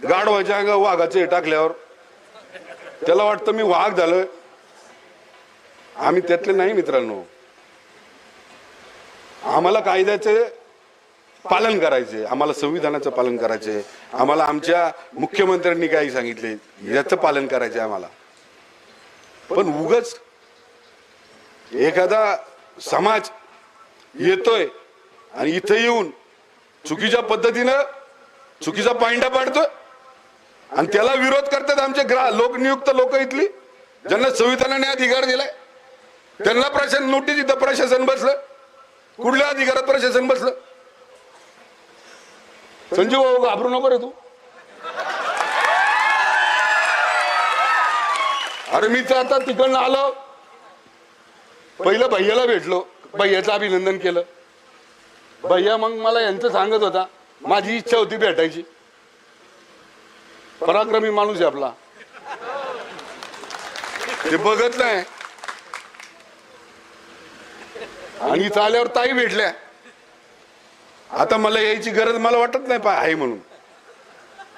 गाढवाच्या अंगा वाघाचे हे टाकल्यावर त्याला वाटतं मी वाघ झालोय. आम्ही त्यातले नाही मित्रांनो. आम्हाला कायद्याचे पालन करायचे, आम्हाला संविधानाचं पालन करायचे, आम्हाला आमच्या मुख्यमंत्र्यांनी काही सांगितले याचं पालन करायचे आम्हाला. पण उगाच एखादा समाज येतोय आणि इथे येऊन चुकीच्या पद्धतीनं चुकीचा पायंडा पाडतोय आणि त्याला विरोध करतात आमचे लोकनियुक्त लोक इथली, ज्यांना संविधानाने अधिकार दिलाय. त्यांना प्रशासन नोटीस, इथं प्रशासन बसलं. कुठल्या अधिकारात प्रशासन बसलं? संजीव भाऊ घाबरू नको रे तू. अरे मी तर आता तिकडनं आलो, पहिलं भैयाला भेटलो, भैयाचं अभिनंदन केलं. भैया मग मला यांचं सांगत होता, माझी इच्छा होती भेटायची. पराक्रमी माणूस आहे आपला, ते बघत नाही. आणि इथं आल्यावर ताई भेटल्या. आता मला यायची गरज मला वाटत नाही आहे म्हणून.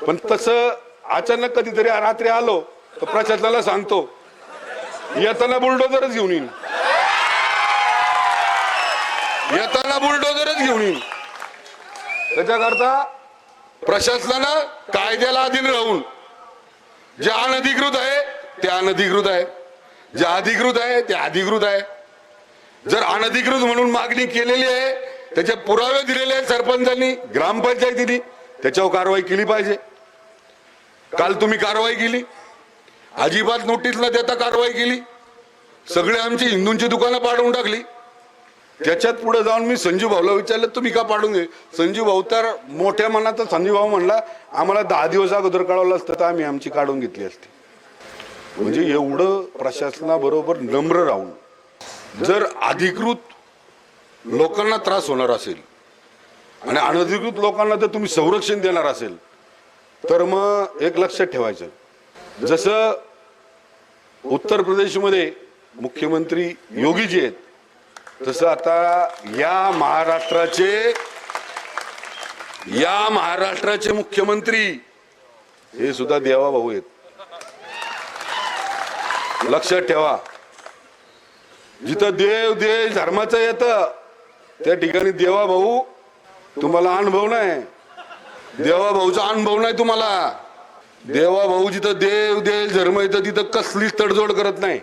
पण तसं अचानक कधीतरी रात्री आलो तर प्रशासनाला सांगतो येताना बुलडोजरच घेऊन येईन, येताना बुलडोजरच घेऊन येईन. त्याच्याकरता प्रशासनानं कायद्याला अधीन राहून जे अनधिकृत आहे ते अनधिकृत आहे, जे अधिकृत आहे ते अधिकृत आहे. जर अनधिकृत म्हणून मागणी केलेली आहे, त्याचे पुरावे दिलेले आहेत सरपंचांनी, ग्रामपंचायतीने, त्याच्यावर कारवाई केली पाहिजे. काल तुम्ही कारवाई केली, अजिबात नोटीस न देता कारवाई केली. सगळे आमची हिंदूंची दुकानं पाडून टाकली. त्याच्यात पुढे जाऊन मी संजीव भाऊला विचारलं तुम्ही का पाडून घे. संजीव भाऊ तर मोठ्या मनात संजीव भाऊ म्हणला आम्हाला 10 दिवस अगोदर कळवलं असतं तर आम्ही आमची काढून घेतली असती. म्हणजे एवढं प्रशासनाबरोबर नम्र राहून जर अधिकृत लोकांना त्रास होणार असेल आणि अनधिकृत लोकांना जर तुम्ही संरक्षण देणार असेल तर मग एक लक्षात ठेवायचं, जसं उत्तर प्रदेशमध्ये मुख्यमंत्री योगीजी आहेत तसं आता या महाराष्ट्राचे मुख्यमंत्री हे सुद्धा देवा भाऊ आहेत. लक्षात ठेवा, जिथं देव देश धर्माचं येतं त्या ठिकाणी देवा भाऊ तुम्हाला अनुभव नाही, देवा भाऊचा अनुभव नाही तुम्हाला. देवा भाऊ जिथं देव देश धर्म येतं तिथं कसलीच तडजोड करत नाही.